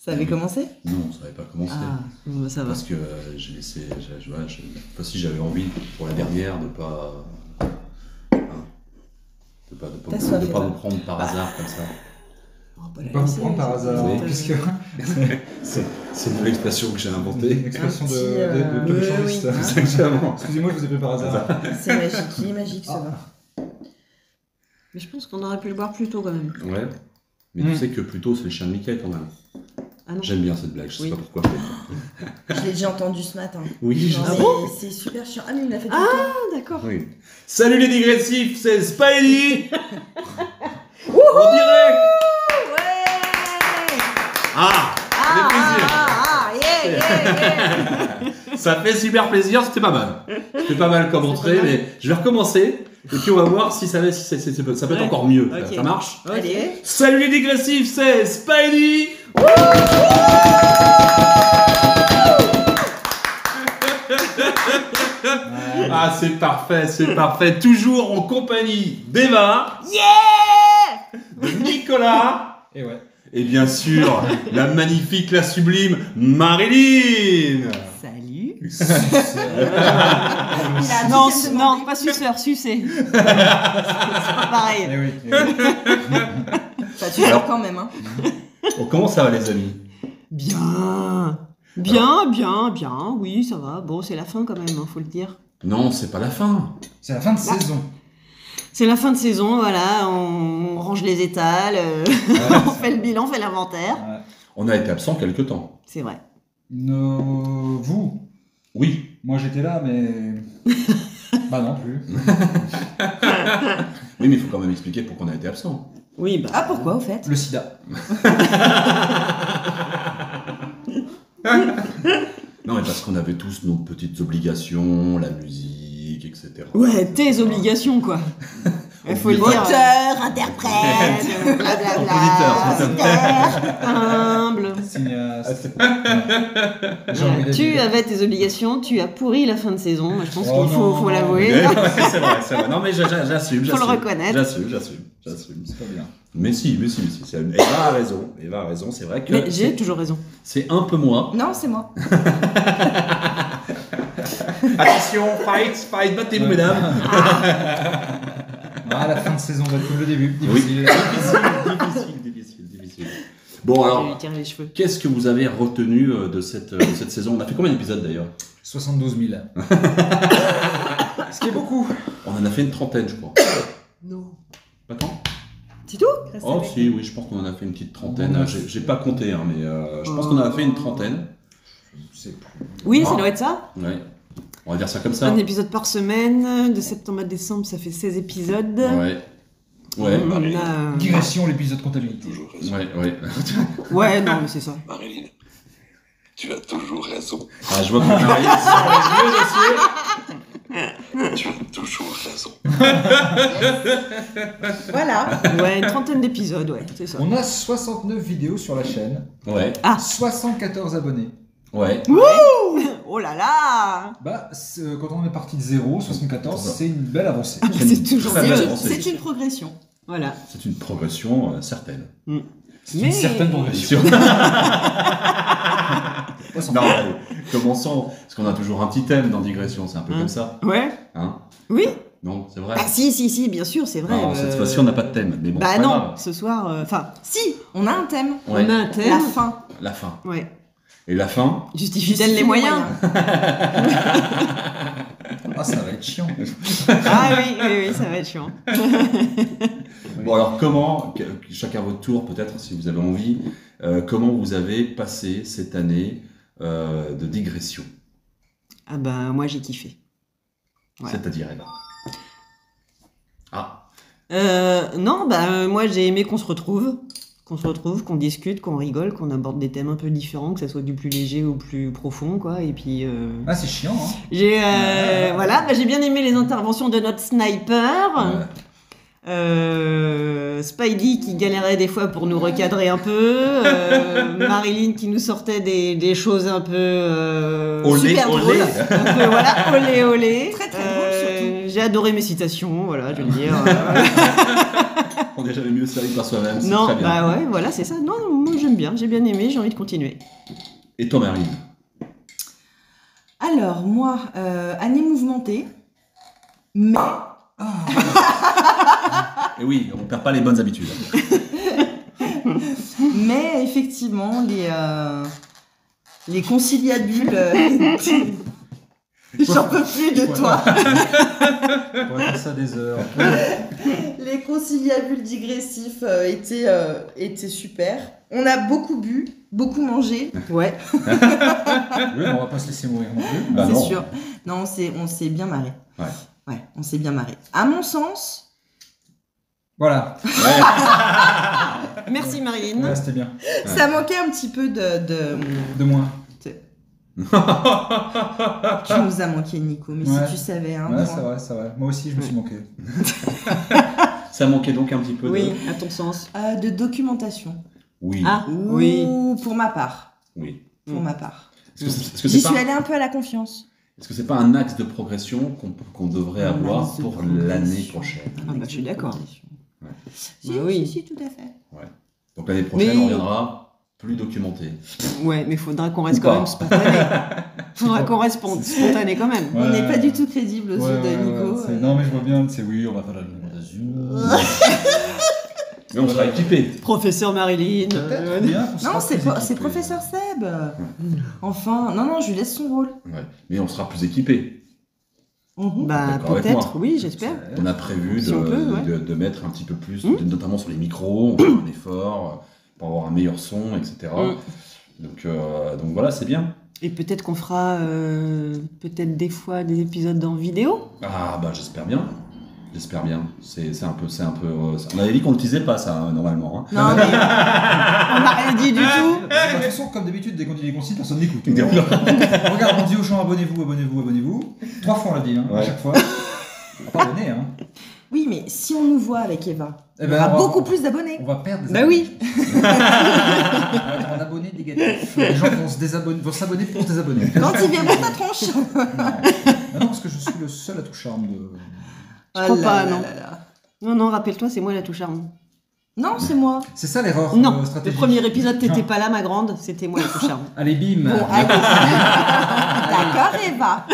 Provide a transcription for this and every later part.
Ça avait commencé? Non, ça n'avait pas commencé. Ah, bon, bah, ça va. Parce que j'ai laissé. Enfin, si j'avais envie pour la dernière de pas. De pas vous prendre par hasard comme ça. Oh, bah, Pas vous prendre par hasard. Oui. Puisque C'est une nouvelle expression que j'ai inventée. une expression Un petit, de journaliste. oui. Exactement. Excusez-moi, je vous ai pris par hasard. C'est magique, magique ça va. Mais je pense qu'on aurait pu le boire plus tôt quand même. Ouais. Mais tu sais que plutôt c'est le chien de Mickey quand même. Ah non. J'aime bien cette blague, je sais Oui. pas pourquoi. Je l'ai déjà entendu ce matin. Oui, Non, je mais sais. c'est super chiant. Ah mais il l'a fait tout le temps. Ah d'accord. Oui. Salut les digressifs, c'est Spidey. En direct. Ouais. Ah, yeah. ça fait super plaisir, c'était pas mal. C'était pas mal comme entrée, mais je vais recommencer. Et puis on va voir si ça peut être encore mieux. Ok. Ça marche? Allez. Salut les digressifs, c'est Spidey. Ah, c'est parfait. Toujours en compagnie d'Eva, de Nicolas, Et ouais. et bien sûr, la magnifique, la sublime Marilyn. Salut. a Non, dit qu'elle non, demandait. pas suceur, sucer. C'est pas pareil. Eh oui. Eh oui. Enfin, tu sors quand même hein. Bon, comment ça va les amis? Bien. Oui, ça va. Bon, c'est la fin quand même, hein, faut le dire. Non, c'est pas la fin. C'est la fin de saison. C'est la fin de saison, voilà, on range les étals, on fait le bilan, on fait l'inventaire. Ouais. On a été absent quelque temps. C'est vrai. Vous. Oui. Moi j'étais là, mais. Bah non plus. Oui, mais il faut quand même expliquer pourquoi on a été absent. Oui, bah. Ah pourquoi au fait? Le sida. Non, mais parce qu'on avait tous nos petites obligations, la musique, etc. Ouais, tes obligations, quoi. Il faut le dire. Auteur, interprète, blablabla. Compositeur, Humble. Cinéaste. Tu avais tes obligations, tu as pourri la fin de saison. Moi, je pense Oh qu'il faut, non. faut l'avouer. C'est vrai. Non, mais j'assume. Faut le reconnaître. J'assume. C'est pas bien. Mais si. Eva a raison. C'est vrai que Mais j'ai toujours raison. c'est un peu moi. Non, c'est moi. Attention, fight, battez-vous, mesdames. Ah, la fin de saison va être comme le début. Oui. Difficile. Difficile. Bon, Je vais alors, lui tirer les cheveux. qu'est-ce que vous avez retenu de cette saison? On a fait combien d'épisodes d'ailleurs? 72 000. Ce qui est beaucoup. On en a fait une trentaine, je crois. Non. Pas tant? C'est tout? Oh, si, oui, je pense qu'on en a fait une petite trentaine. J'ai pas compté, hein, mais je pense qu'on en a fait une trentaine. Je sais plus. Oui, ça doit être ça. Ouais. On va dire ça comme ça. Un épisode par semaine, de septembre à décembre, ça fait 16 épisodes. Ouais. Ouais. On a... Digression, l'épisode comptabilité. Toujours raison. Ouais. Ouais, non, mais c'est ça. Marilyn, tu as toujours raison. Ah, je vois qu'on arrive sur les vieux dossiers. Tu as toujours raison. Voilà. Ouais, une trentaine d'épisodes, ouais, c'est ça. On a 69 vidéos sur la chaîne. Ouais. 74 abonnés. Ouais. Oh là là! Bah, quand on est parti de 0, 74, c'est une belle avancée. C'est toujours Très bien. belle avancée. C'est une progression. Voilà. C'est une progression certaine. C'est une certaine progression. Non, allez, commençons. Parce qu'on a toujours un petit thème dans Digression, c'est un peu Hein. comme ça. Ouais. Hein? Oui. Non, c'est vrai. Ah si, bien sûr, c'est vrai. Non, cette fois-ci, on n'a pas de thème. Mais bon, Bah c'est pas non, grave. ce soir, enfin, Si, on a un thème. Ouais. on a un thème. La fin. La fin. Ouais. Et la fin? Justifie-t-elle les moyens? Ah, ça va être chiant. Ah oui, ça va être chiant. Bon, alors, comment, chacun votre tour, peut-être, si vous avez envie, comment vous avez passé cette année de digression? Ah bah, moi j'ai kiffé. Ouais. C'est-à-dire, Eva. Ah, Non, bah moi j'ai aimé qu'on se retrouve, qu'on discute, qu'on rigole, qu'on aborde des thèmes un peu différents, que ça soit du plus léger au plus profond, quoi. Et puis Ah, c'est chiant, hein. j'ai voilà, bah, j'ai bien aimé les interventions de notre sniper. Spidey qui galérait des fois pour nous recadrer un peu, Marilyn qui nous sortait des choses un peu Olé, super olé. drôles, un peu, voilà, olé. Très, très drôle, surtout. J'ai adoré mes citations, voilà, je veux le dire. On n'est jamais mieux servi par soi-même, c'est Non, très bien. bah ouais, voilà, c'est ça. Non, moi j'aime bien, j'ai bien aimé, j'ai envie de continuer. Et toi, Marine? Alors, moi, année mouvementée, mais Et oui, on perd pas les bonnes habitudes. Mais effectivement, les conciliabules. J'en peux plus de toi. On va faire ça des heures. Les conciliabules digressifs étaient super. On a beaucoup bu, beaucoup mangé. Ouais. Oui, mais on va pas se laisser mourir non plus. Bah c'est non. sûr. Non, on s'est bien marré. Ouais. Ouais, on s'est bien marré. À mon sens, Voilà. Merci Marilyn. Ouais, c'était bien. ça manquait un petit peu de... De moins. Tu nous as manqué, Nico, mais Ouais. si tu savais. Hein, Ouais, moi. c'est vrai, c'est vrai. Moi aussi, je me suis manqué. Ça manquait donc un petit peu Oui, de... à ton sens. De documentation. Oui. Ah, Ouh, oui. pour ma part. Oui. Pour ma part. Est-ce que J'y c'est suis pas... allée un peu à la confiance. Est-ce que c'est pas un axe de progression qu'on devrait Un avoir axe de pour progression. l'année prochaine? Ah bah, je suis d'accord. Ouais. Si, Bah oui. si, tout à fait. Donc l'année prochaine, Mais- on reviendra plus documenté. Ouais, mais faudra qu'on reste Ou quand pas. même spontané. Faudra qu'on reste spontané quand même. On n'est Ouais. pas du tout crédible aux yeux de Nico. Non, mais je vois bien, c'est oui, on va faire la documentation. Mais on sera équipé. Professeur Marilyn. Peut-être bien qu'on Non, sera c'est plus c'est équipés. professeur Seb. Enfin, non, je lui laisse son rôle. Ouais. Mais on sera plus équipé. Bah D'accord avec peut-être, moi. oui, j'espère. On a prévu Si on peut, ouais. de mettre un petit peu plus, Mm. notamment sur les micros, on fait un effort pour avoir un meilleur son, etc. Donc voilà, c'est bien. Et peut-être qu'on fera peut-être des fois des épisodes en vidéo. Ah bah j'espère bien. J'espère bien. C'est un peu. On avait dit qu'on l'utilisait pas ça normalement. Hein. Non, mais On n'a rien dit du tout. De toute façon, comme d'habitude, dès qu'on dit les consignes, personne n'écoute. Il dit rien. Regarde, on dit aux gens abonnez-vous, abonnez-vous, abonnez-vous. 3 fois on l'a dit, hein, Ouais. à chaque fois. On va pas abonner, hein. oui, mais si on nous voit avec Eva, Eh il y ben, aura on va- beaucoup plus d'abonnés. On va perdre des Bah abonnés. oui. On va être en abonné négatif. Les gens vont s'abonner pour se désabonner. Quand il vient pour ta tronche. Non, parce que je suis le seul à tout charme de. Je crois Ah pas, là non. là là. Non, non, rappelle-toi, c'est moi la touche charme. Non, c'est moi. C'est ça l'erreur Non, le stratégique. premier épisode, t'étais Non. pas là, ma grande, c'était moi la touche charme. Allez, bim. Bon, allez. D'accord, Eva.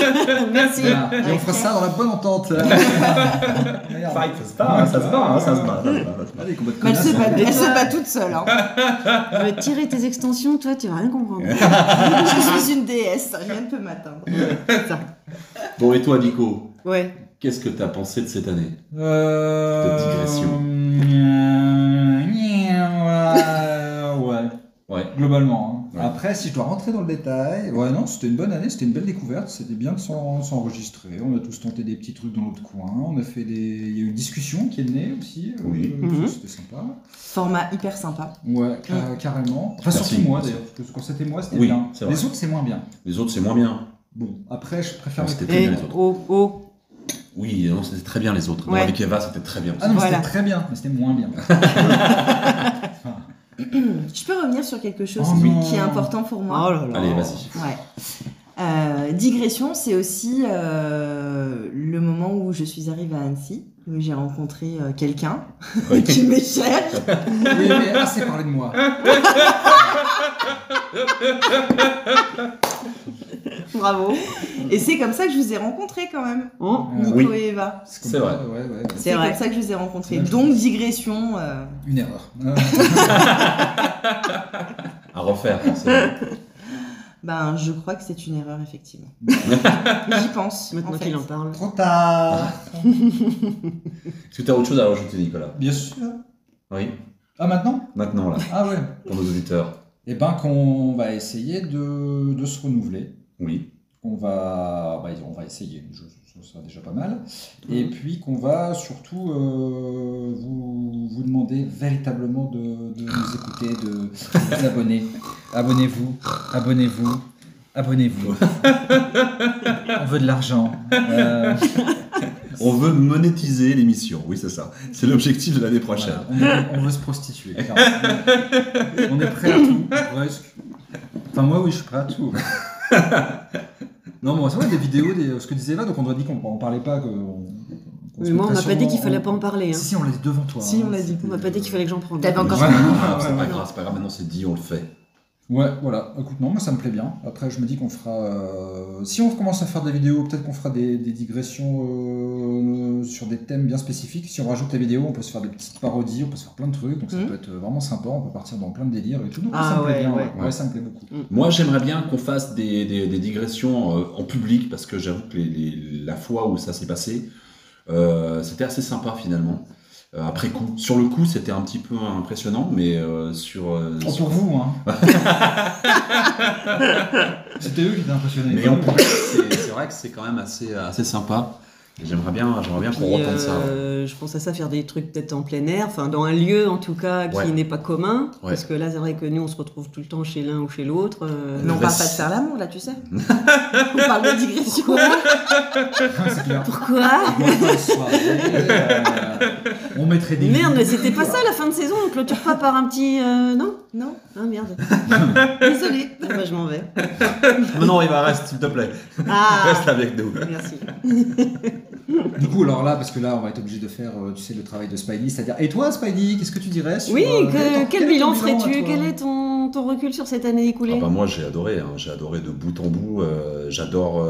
Merci. Voilà. Et on fera ça dans la bonne entente. Merde. Ça se bat, ça se bat. Allez, combat de Mais elle se connasses, bat, hein. elle se bat toute seule. Hein. Je vais tirer tes extensions, toi, tu vas rien comprendre. Je suis une déesse, rien ne peut m'atteindre. Bon, et toi, Nico, Ouais. qu'est-ce que t'as pensé de cette année? De digression. Ouais, Ouais. globalement. Hein. Ouais. Après, si je dois rentrer dans le détail, ouais, non, c'était une bonne année, c'était une belle découverte, c'était bien de s'enregistrer. On a tous tenté des petits trucs dans notre coin, on a fait il y a eu une discussion qui est née aussi, Oui. c'était sympa. Format hyper sympa. Ouais, carrément. Enfin, Merci. surtout moi d'ailleurs, parce que quand c'était moi, c'était Oui, bien. c'est vrai. Les autres, c'est moins bien. Les autres, c'est moins bien. Bon, après, je préfère. Non, c'était m'écouter. très Et bien, les autres. oh. Oui, non, c'était très bien les autres. Non, Ouais. avec Eva, c'était très bien. Ah non, mais Voilà. c'était très bien, mais c'était moins bien. Je peux revenir sur quelque chose Oh non. qui est important pour moi. Oh là là. Allez, vas-y. Ouais. Digression, c'est aussi le moment où je suis arrivée à Annecy, où j'ai rencontré quelqu'un Oui. qui m'est cher. Oui, mais assez parlé de moi. Bravo. Et c'est comme ça que je vous ai rencontrés quand même, Oh. Nico Oui. et Eva. comme C'est vrai. ça, ouais. C'est vrai. comme ça que je vous ai rencontrés. C'est la Donc chose. digression. Une erreur. À refaire, forcément. Ben, je crois que c'est une erreur effectivement. J'y pense. Maintenant en fait. qu'il en parle. Trop tard. Est-ce que tu as autre chose à rajouter, Nicolas? Bien sûr. Oui. Ah, maintenant? Maintenant, là, Ah ouais. pour nos auditeurs. Eh ben, qu'on va essayer de se renouveler. Oui. On va essayer, ça sera déjà pas mal. Et puis qu'on va surtout vous demander véritablement de nous écouter, de vous abonner. Abonnez-vous, abonnez-vous, abonnez-vous. On veut de l'argent. On veut monétiser l'émission. Oui, c'est ça. C'est l'objectif de l'année prochaine. Voilà, on veut se prostituer. clairement. On est prêt à tout. Presque. Enfin, moi, oui, je suis prêt à tout. Non, bon, c'est vrai, des vidéos, ce que disait Eva, donc on doit dire qu'on ne parlait pas, Mais moi, on m'a pas dit qu'il fallait pas en parler. Hein. Si, on l'a dit devant toi. Si, on l'a dit. On m'a pas dit qu'il fallait que j'en prenne. T'avais encore Ouais, fini. C'est ouais, pas ouais. grave, c'est pas grave, maintenant c'est dit, on le fait. Ouais, voilà. Écoute, non, moi ça me plaît bien. Après, je me dis qu'on fera. Si on commence à faire des vidéos, peut-être qu'on fera des digressions sur des thèmes bien spécifiques. Si on rajoute les vidéos, on peut se faire des petites parodies, on peut se faire plein de trucs. Donc ça peut être vraiment sympa. On peut partir dans plein de délires et tout. Donc, ça me plaît bien. Ouais, ça me plaît beaucoup. Moi, j'aimerais bien qu'on fasse des digressions en public, parce que j'avoue que la fois où ça s'est passé, c'était assez sympa finalement. Après coup, sur le coup, c'était un petit peu impressionnant, mais Pour vous, hein. C'était eux qui étaient impressionnés. Mais en public, c'est vrai que c'est quand même assez sympa. Et j'aimerais bien qu'on retente ça. Je pense à ça, faire des trucs peut-être en plein air, enfin dans un lieu en tout cas qui n'est pas commun, parce que là c'est vrai que nous on se retrouve tout le temps chez l'un ou chez l'autre. Mais on parle pas de faire l'amour là, tu sais. On parle de digression. C'est clair. Pourquoi On mettrait des. Merde, mais c'était pas ça la fin de saison, on clôture pas par un petit. Non. Non. Ah merde. Désolée. Ah, bah, je m'en vais. Non, il va rester, s'il te plaît. Ah, Reste avec nous. merci. Du coup, alors là, parce que là, on va être obligé de faire, tu sais, le travail de Spidey, c'est-à-dire. Et toi, Spidey, qu'est-ce que tu dirais sur, Oui, quel bilan à ferais-tu? toi Quel est ton recul sur cette année écoulée? Ah bah moi j'ai adoré de bout en bout. J'adore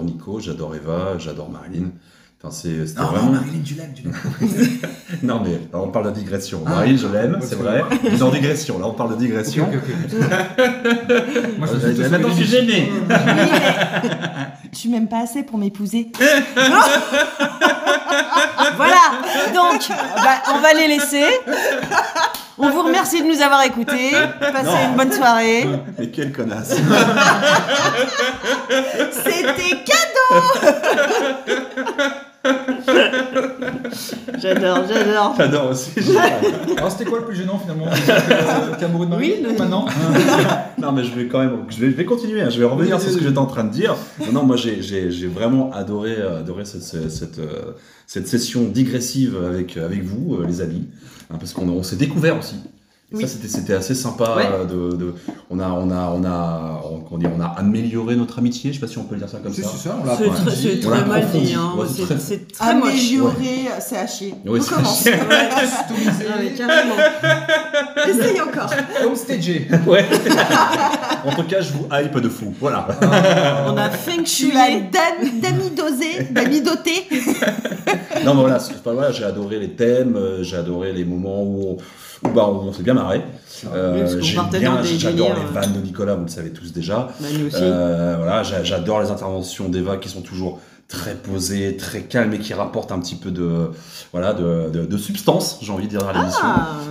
Nico, j'adore Eva, j'adore Marilyn. Enfin c'était vraiment. Marilyn, du lac. Non mais là, on parle de digression. Marilyn je l'aime, c'est vrai. Mais en digression, là on parle de digression. Ok. Moi, je me suis Maintenant je suis gêné. Tu m'aimes pas assez pour m'épouser. Voilà, donc on va les laisser. On vous remercie de nous avoir écoutés. Passez une bonne soirée. Mais quelle connasse. C'était cadeau. J'adore. J'adore aussi. Alors, c'était quoi le plus gênant finalement? T'es amoureux de Marilyn maintenant? Non mais je vais continuer, hein. Je vais revenir sur ce que j'étais en train de dire. Non, moi j'ai vraiment adoré cette session digressive avec vous, les amis, hein, parce qu'on s'est découvert aussi. Et ça c'était assez sympa. On a amélioré notre amitié. Je sais pas si on peut le dire ça comme ça. C'est ça, on l'a C'est approfondi. très mal approfondi. dit. Hein. Ouais, C'est très moche. Améliorer, c'est à chier. Oui, On c'est commence. chier. Ah, mais carrément. Essaye encore. Homestagé. Ouais. En tout cas, je vous hype de fou. Voilà. On a feng Tu shui. as d'amidoté. Non, mais voilà, j'ai adoré les thèmes, j'ai adoré les moments où on s'est bien marré. parce qu'on partait dans des J'adore délires, les vannes de Nicolas, vous le savez tous déjà. Bah, nous aussi. Voilà, j'adore les interventions d'Eva qui sont toujours très posées, très calmes et qui rapportent un petit peu de substance, j'ai envie de dire, à l'émission.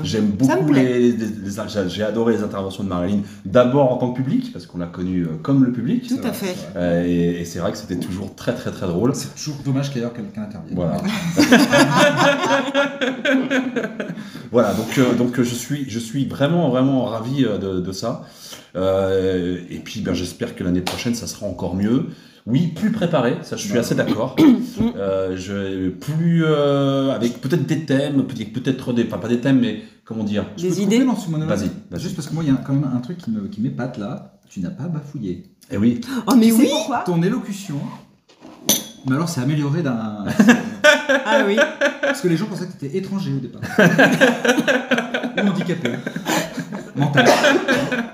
J'aime ça me beaucoup plaît. j'ai adoré les interventions de Marilyn, d'abord en tant que public, parce qu'on l'a connue comme le public. Tout à fait. Et c'est vrai que c'était toujours très très très drôle. C'est toujours dommage qu'ailleurs quelqu'un intervienne. Voilà. Voilà, donc je suis vraiment ravi de ça. Et puis j'espère que l'année prochaine ça sera encore mieux. Oui, plus préparé, ça je suis assez d'accord. Avec peut-être des thèmes, pas des thèmes, mais comment dire. Je peux te idées couper dans ce monologue. Vas-y. Juste parce que moi, il y a quand même un truc qui m'épate là. Tu n'as pas bafouillé. Eh oui. Oh, mais Tu sais oui. pourquoi? Ton élocution. Mais alors, c'est amélioré d'un. Ah oui. Parce que les gens pensaient que tu étais étranger au départ. Ou handicapé. Mental.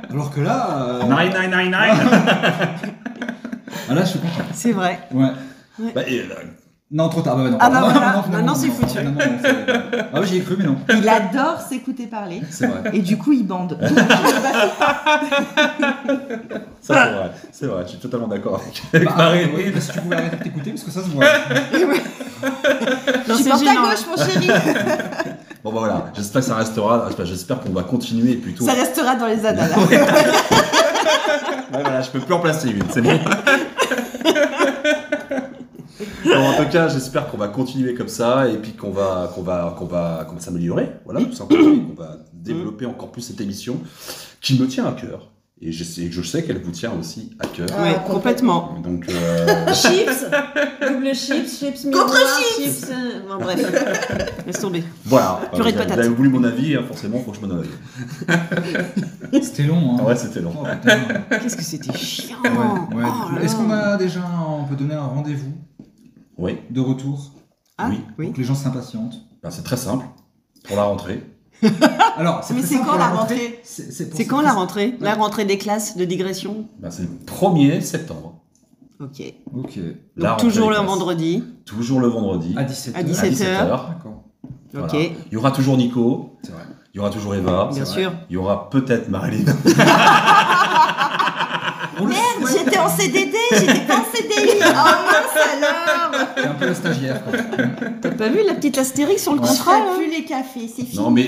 Alors que là. 9999. Ah là, je suis content. C'est vrai. Ouais. Non, trop tard. Bah, non. Ah bah voilà. finalement, Maintenant, c'est non. foutu. Non, c'est- Ah oui, j'y ai cru, mais non. Il adore s'écouter parler. C'est vrai. Et du coup, il bande. Ça c'est vrai, je suis totalement d'accord avec Bah, Marie. oui, parce que tu pouvais arrêter de t'écouter parce que ça se voit. Non, Tu c'est portes à gênant. gauche, mon chéri. Bon voilà, j'espère que ça restera, j'espère qu'on va continuer plutôt. Ça restera dans les annales. Ouais, voilà, je peux plus en placer une, c'est bon. Non, en tout cas, j'espère qu'on va continuer comme ça et puis qu'on va s'améliorer, voilà, tout simplement, et qu'on va développer encore plus cette émission qui me tient à cœur. Et je sais qu'elle vous tient aussi à cœur. Ah, Ouais, complètement. Donc, Chips, double chips miroir, Contre chips. Bon, bref, laisse tomber. voilà. Purée de Vous patates. avez voulu mon avis, hein, forcément, faut que je me donne avis. C'était long, hein. Ouais, c'était long. Oh, putain. Qu'est-ce que c'était chiant. Ouais, ouais. Oh là Est-ce là. qu'on a déjà, on peut donner un rendez-vous Oui. de retour Ah, Oui. oui. Donc les gens s'impatientent. Ben, c'est très simple. Pour la rentrée. Alors, Mais très c'est simple quand pour la rentrée? C'est quand la rentrée? La rentrée des classes de digression? Ben, c'est le 1er septembre. Ok. Ok. La Donc rentrée toujours des le classes. vendredi. Toujours le vendredi. À 17h. À 17h. 17h. D'accord. Voilà. Ok. Il y aura toujours Nico. C'est vrai. Il y aura toujours Eva. Bien C'est sûr. Il y aura peut-être Marilyn. Merde, j'étais en CDD, j'étais pas en CDI. Oh mince alors. C'est un peu la stagiaire, quoi. T'as pas vu la petite astérix sur le Je contrat là ferai plus les cafés, c'est fini. Non, mais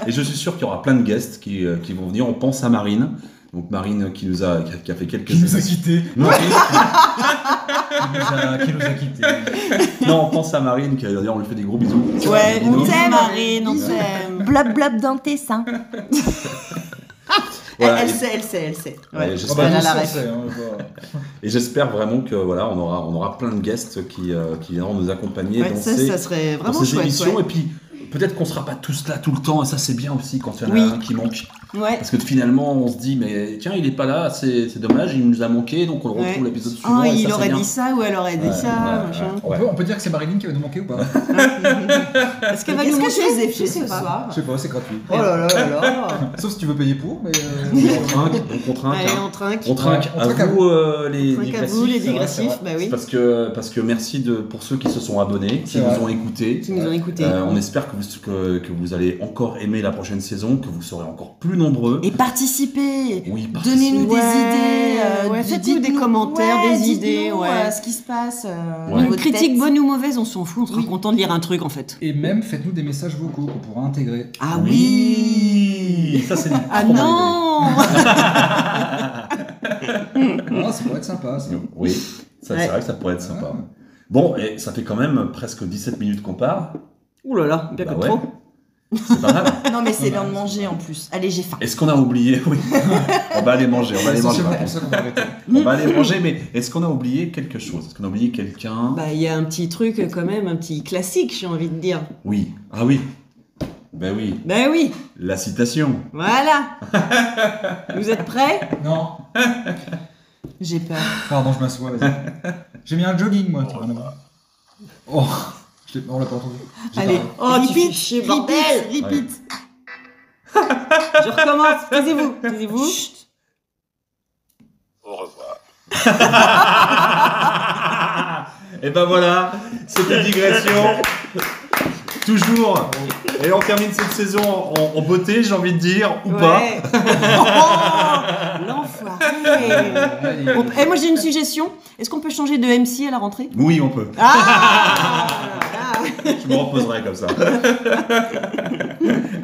je suis sûr qu'il y aura plein de guests qui vont venir. On pense à Marine. Donc Marine qui a fait quelques... Qui nous a quittés. Non, Qui nous a quittés. non, on pense à Marine qui d'ailleurs on lui fait des gros bisous. Ouais, Bisous. on t'aime Marine, on Bisous. t'aime. Blab blab dans tes seins. Voilà, Elle et- sait, elle sait, elle sait. Ouais, Ouais. j'espère- Elle a nous, la on ref. sait, hein, voilà. Et j'espère vraiment que voilà, on aura plein de guests qui viendront nous accompagner Ouais, dans ça, ces, ça serait dans vraiment ces chouette. émissions. Ouais. Et puis peut-être qu'on sera pas tous là tout le temps. Et ça c'est bien aussi quand il y en a Oui. un qui manque. Ouais. Parce que finalement on se dit mais tiens il est pas là, c'est dommage, il nous a manqué, donc on le retrouve Ouais. l'épisode suivant. Ah, et il ça, aurait c'est bien. dit ça ou elle aurait dit Ouais, ça, ouais, machin. ouais. On peut dire que c'est Marilyn qui va nous manquer ou pas? Est-ce qu'elle va Qu'est-ce nous que je manquer vous ai Je fait sais ce pas. soir? Je sais pas, c'est gratuit. Oh là là là là. Sauf si tu veux payer pour, mais. On trinque, donc on trinque. Allez, hein. on trinque. On trinque Ouais, on à trinque à vous les Trinque à digressifs. vous, les c'est vrai, digressifs, bah oui. Parce que merci pour ceux qui se sont abonnés, qui C'est vrai. nous ont écoutés. Qui nous ont écoutés. On espère que vous allez encore aimer la prochaine saison, que vous serez encore plus nombreux. Et participez. Oui, Donnez-nous des Ouais, idées. ouais, faites-nous des dites-nous- commentaires, des dites-nous, idées, ouais. ce qui se passe. Ouais. dans Une votre critique tête. bonne ou mauvaise, on s'en fout, on sera Oui. content de lire un truc en fait. Et même, faites-nous des messages vocaux qu'on pourra intégrer. Ah Oui, ça c'est une Ah trop bonne non Ah, ça pourrait être sympa, ça. idée. Oui, ça, Ouais. c'est vrai que ça pourrait être sympa. Ouais. Bon, et ça fait quand même presque 17 minutes qu'on part. Ouh là là, bien Bah que ouais. trop. C'est pas mal. Non, mais c'est l'heure de manger en plus. Allez, j'ai faim. Est-ce qu'on a oublié? Oui. On va aller manger, on va aller manger. Essentiellement pour ça qu'on va arrêter. On va aller manger, mais est-ce qu'on a oublié quelque chose? Est-ce qu'on a oublié quelqu'un? Bah il y a un petit truc quand même, un petit classique j'ai envie de dire. Oui. Ah oui. Ben oui. Ben oui, La citation. voilà. Vous êtes prêts? Non, J'ai peur. pardon, je m'assois, vas-y. J'ai mis un jogging, moi, qui a rien à voir. Oh, on l'a pas entendu. J'ai Allez, parlé. Oh, tu fais chier, bordel. repeat. Je recommence, taisez-vous, taisez-vous. Au revoir. Et ben voilà, c'était digression. Toujours. Et on termine cette saison en beauté, j'ai envie de dire, ou pas. Ouais. Oh, l'enfoiré. Allez. Et moi j'ai une suggestion. Est-ce qu'on peut changer de MC à la rentrée? Oui, on peut. Ah, Je me reposerai comme ça.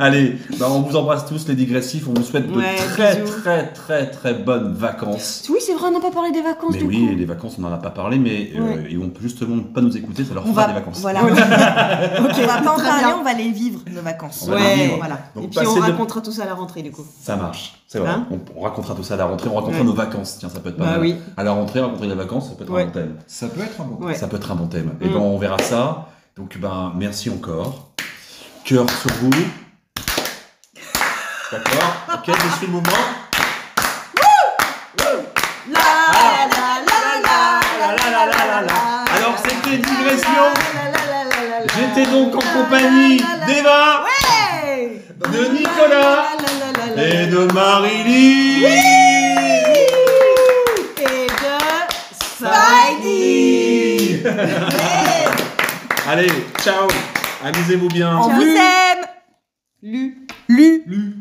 Allez, bah on vous embrasse tous les digressifs. On vous souhaite de Ouais, très bisous. très très très bonnes vacances. Oui, c'est vrai, on n'a pas parlé des vacances Mais du oui, coup. les vacances, on n'en a pas parlé, mais Ouais. ils vont justement pas nous écouter, ça leur On fera va, des vacances. voilà. On va pas en Très parler, bien. on va les vivre, nos vacances. On va les Ouais, vivre. Voilà. Donc, Et puis on passez de- racontera tout ça à la rentrée du coup. Ça marche, c'est vrai. Hein On racontera tout ça à la rentrée, on racontera Ouais. nos vacances. Tiens, ça peut être pas Bah mal. oui. À la rentrée, raconter les vacances, ça peut être Ouais. un bon thème. Ça peut être un bon. Ouais. Ça peut être un bon thème. Et Mm. ben on verra ça. Donc ben merci encore. Cœur sur vous. D'accord. Ok, je suis le mouvement. La la la la la la. Alors c'était une digression. J'étais donc en compagnie d'Eva, de Nicolas et de Marilyn. Et de Spidey. Allez, ciao. Amusez-vous bien. On vous aime. Lu. Lu. Lu.